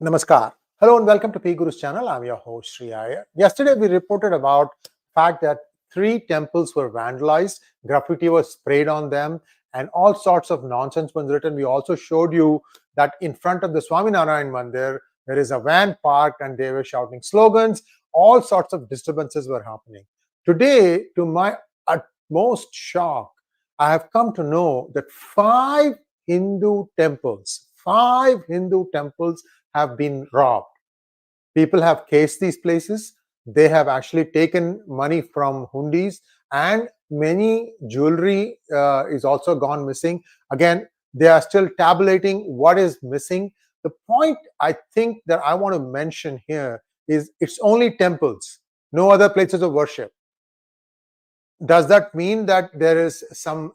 Namaskar. Hello and welcome to P Guru's channel. I'm your host Sri Iyer. Yesterday we reported about the fact that three temples were vandalized, graffiti was sprayed on them, and all sorts of nonsense was written. We also showed you that in front of the Swaminarayan Mandir there is a van parked and they were shouting slogans. All sorts of disturbances were happening. Today, to my utmost shock, I have come to know that five Hindu temples have been robbed. People have cased these places. They have actually taken money from hundis, and many jewelry is also gone missing. Again, they are still tabulating what is missing. The point I think that I want to mention here is it's only temples, no other places of worship. Does that mean that there is some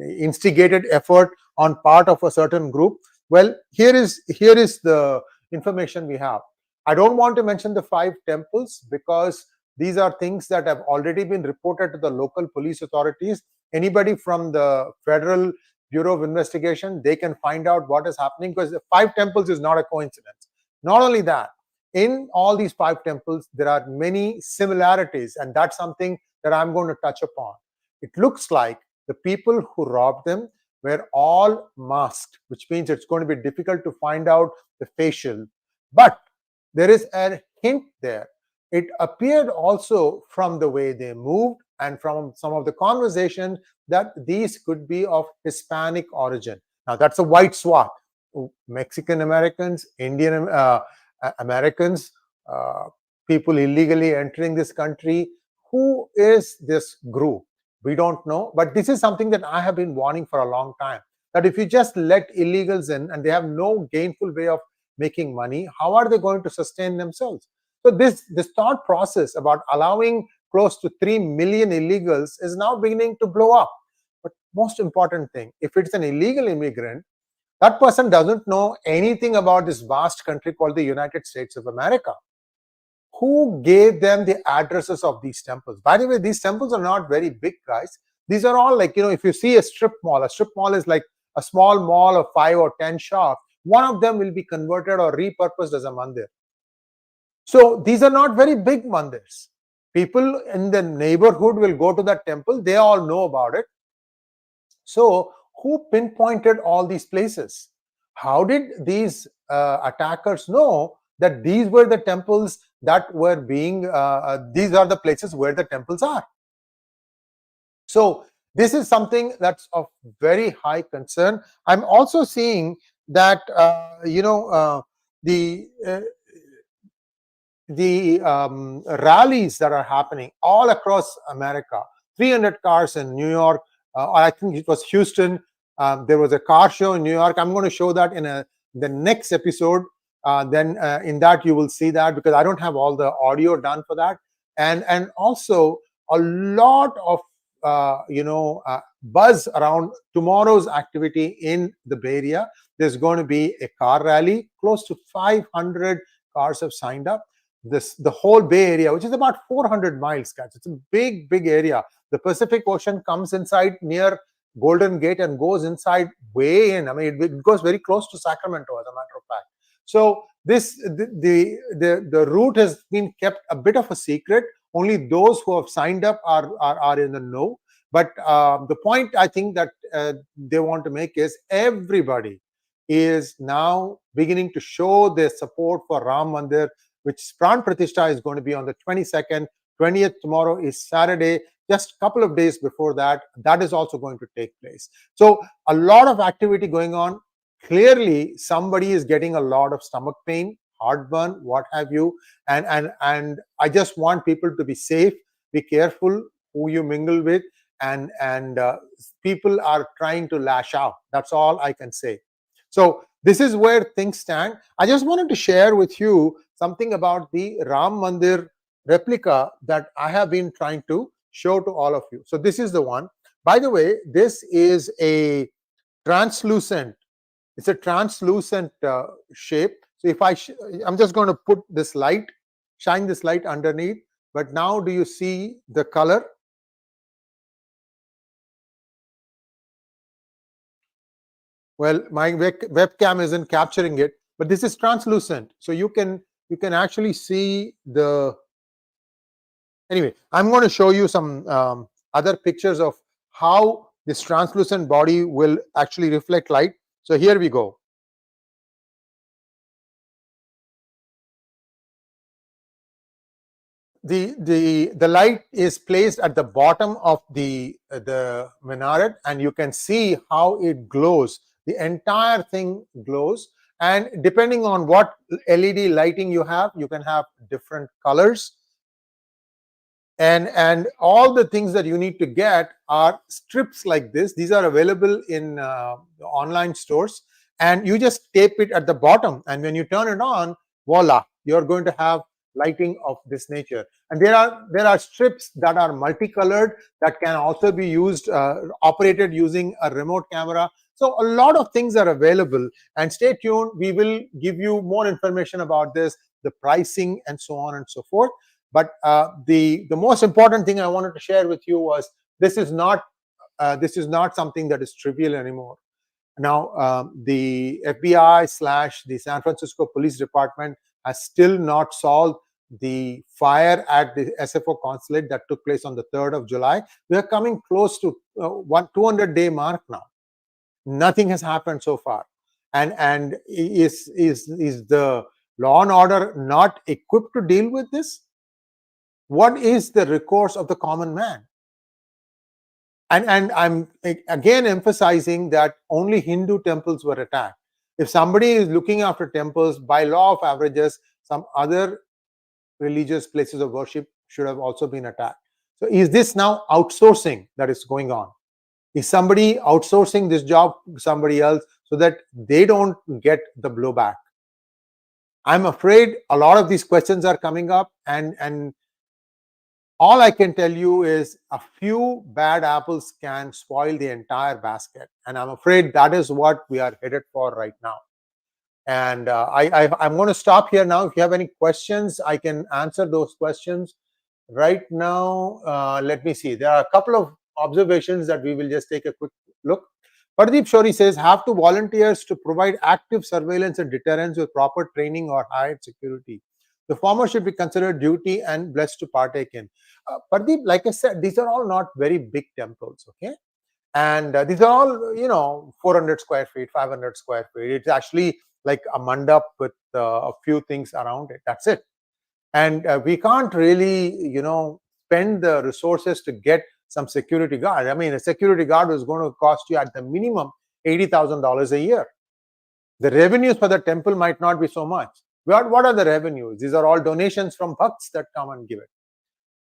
instigated effort on part of a certain group? Well, here is the information we have. I don't want to mention the five temples because these are things that have already been reported to the local police authorities. Anybody from the Federal Bureau of Investigation, they can find out what is happening, because the five temples is not a coincidence. Not only that, in all these five temples, there are many similarities, and that's something that I'm going to touch upon. It looks like the people who robbed them were all masked, which means it's going to be difficult to find out the facial. But there is a hint there. It appeared also from the way they moved and from some of the conversation that these could be of Hispanic origin. Now, that's a wide swath. Mexican Americans, Indian Americans, people illegally entering this country. Who is this group? We don't know, but this is something that I have been warning for a long time, that if you just let illegals in and they have no gainful way of making money, how are they going to sustain themselves? So this thought process about allowing close to 3 million illegals is now beginning to blow up. But most important thing, if it's an illegal immigrant, that person doesn't know anything about this vast country called the United States of America. Who gave them the addresses of these temples? By the way, these temples are not very big, guys. These are all like, if you see a strip mall is like a small mall of 5 or 10 shops. One of them will be converted or repurposed as a mandir. So these are not very big mandirs. People in the neighborhood will go to that temple. They all know about it. So who pinpointed all these places? How did these attackers know that these were the temples that were being, these are the places where the temples are? So this is something that's of very high concern. I'm also seeing that, the rallies that are happening all across America. 300 cars in New York, I think it was Houston. There was a car show in New York. I'm going to show that in the next episode. Then in that you will see that, because I don't have all the audio done for that. And also a lot of buzz around tomorrow's activity in the Bay Area. There's going to be a car rally. Close to 500 cars have signed up. The whole Bay Area, which is about 400 miles, guys. It's a big area. The Pacific Ocean comes inside near Golden Gate and goes inside way in. I mean, it goes very close to Sacramento, as a matter of fact. So the route has been kept a bit of a secret. Only those who have signed up are in the know. But the point I think that they want to make is everybody is now beginning to show their support for Ram Mandir, which Pran Pratishtha is going to be on the 22nd. 20th tomorrow is Saturday. Just a couple of days before that, that is also going to take place. So a lot of activity going on. Clearly, somebody is getting a lot of stomach pain, heartburn, what have you. And I just want people to be safe, be careful who you mingle with, and people are trying to lash out. That's all I can say. So this is where things stand. I just wanted to share with you something about the Ram Mandir replica that I have been trying to show to all of you. So this is the one. By the way, this is a translucent. It's a translucent shape. So if I'm just going to put this light, shine this light underneath. But now do you see the color? Well, my webcam isn't capturing it. but this is translucent, so you can actually see the. Anyway, I'm going to show you some other pictures of how this translucent body will actually reflect light. So here we go. The light is placed at the bottom of the minaret, and you can see how it glows. The entire thing glows, and depending on what LED lighting you have, you can have different colors. And all the things that you need to get are strips like this. These are available in online stores, and you just tape it at the bottom, and when you turn it on, voila, you're going to have lighting of this nature. And there are strips that are multicolored, that can also be used operated using a remote camera. So a lot of things are available, and stay tuned, we will give you more information about this, the pricing and so on and so forth. But the most important thing I wanted to share with you was, this is not something that is trivial anymore. Now, the FBI / the San Francisco Police Department has still not solved the fire at the SFO consulate that took place on the 3rd of July. We are coming close to 200-day mark now. Nothing has happened so far. And is the law and order not equipped to deal with this? What is the recourse of the common man? And I'm again emphasizing that only Hindu temples were attacked. If somebody is looking after temples, by law of averages, some other religious places of worship should have also been attacked. So is this now outsourcing that is going on? Is somebody outsourcing this job to somebody else so that they don't get the blowback? I'm afraid a lot of these questions are coming up, and all I can tell you is a few bad apples can spoil the entire basket. And I'm afraid that is what we are headed for right now. And I'm going to stop here now. If you have any questions, I can answer those questions. Right now, let me see. There are a couple of observations that we will just take a quick look. Pardeep Shori says, have to volunteers to provide active surveillance and deterrence with proper training or hired security. The former should be considered duty and blessed to partake in. Pardeep, like I said, these are all not very big temples, okay? And these are all 400 square feet, 500 square feet. It's actually like a mandap with a few things around it. That's it. And we can't really spend the resources to get some security guard. I mean, a security guard is going to cost you at the minimum $80,000 a year. The revenues for the temple might not be so much. What are the revenues? These are all donations from bhakts that come and give it.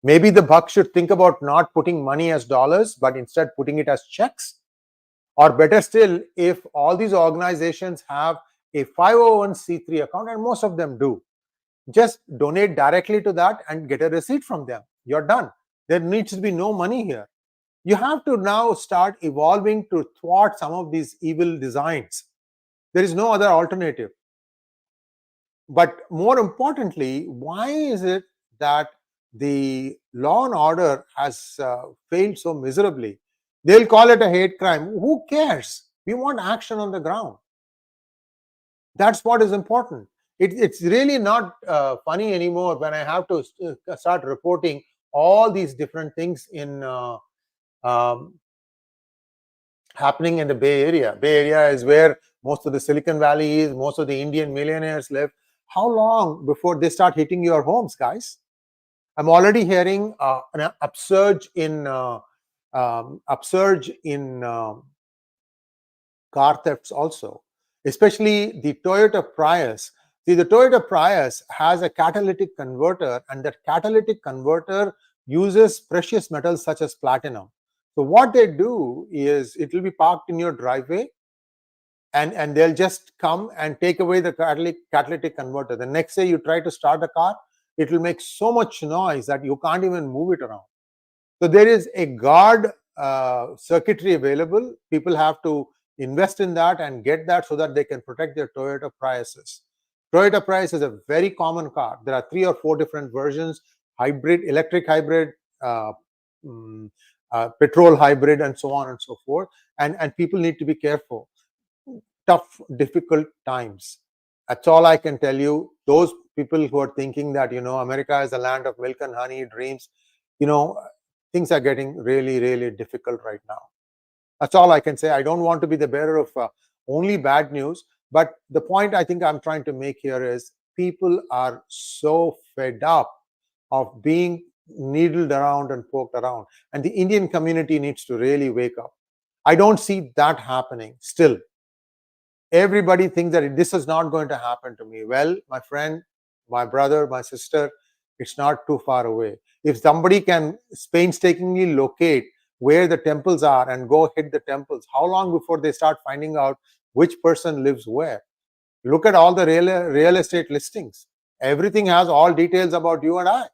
Maybe the bhakt should think about not putting money as dollars, but instead putting it as checks. Or better still, if all these organizations have a 501c3 account, and most of them do, just donate directly to that and get a receipt from them. You're done. There needs to be no money here. You have to now start evolving to thwart some of these evil designs. There is no other alternative. But more importantly, why is it that the law and order has failed so miserably? They'll call it a hate crime. Who cares? We want action on the ground. That's what is important. It's really not funny anymore when I have to start reporting all these different things in happening in the Bay Area. Bay Area is where most of the Silicon Valley is, most of the Indian millionaires live. How long before they start hitting your homes, guys? I'm already hearing an upsurge in car thefts also, especially the Toyota Prius. See, the Toyota Prius has a catalytic converter, and that catalytic converter uses precious metals such as platinum. So what they do is, it will be parked in your driveway, and they'll just come and take away the catalytic converter. The next day you try to start the car, it will make so much noise that you can't even move it around. So there is a guard circuitry available. People have to invest in that and get that so that they can protect their Toyota Priuses. Toyota Prius is a very common car. There are 3 or 4 different versions: hybrid, electric hybrid, uh, um, petrol hybrid, and so on and so forth. And people need to be careful. Tough, difficult times. That's all I can tell you. Those people who are thinking that, America is a land of milk and honey, dreams, you know, things are getting really, really difficult right now. That's all I can say. I don't want to be the bearer of only bad news. But the point I think I'm trying to make here is people are so fed up of being needled around and poked around. And the Indian community needs to really wake up. I don't see that happening still. Everybody thinks that this is not going to happen to me. Well, my friend, my brother, my sister, it's not too far away. If somebody can painstakingly locate where the temples are and go hit the temples, how long before they start finding out which person lives where? Look at all the real estate listings. Everything has all details about you and I.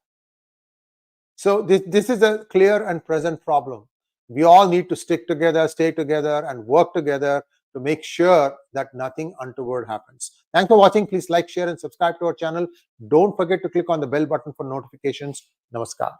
So this is a clear and present problem. We all need to stick together, stay together, and work together to make sure that nothing untoward happens. Thanks for watching. Please like, share, and subscribe to our channel. Don't forget to click on the bell button for notifications. Namaskar.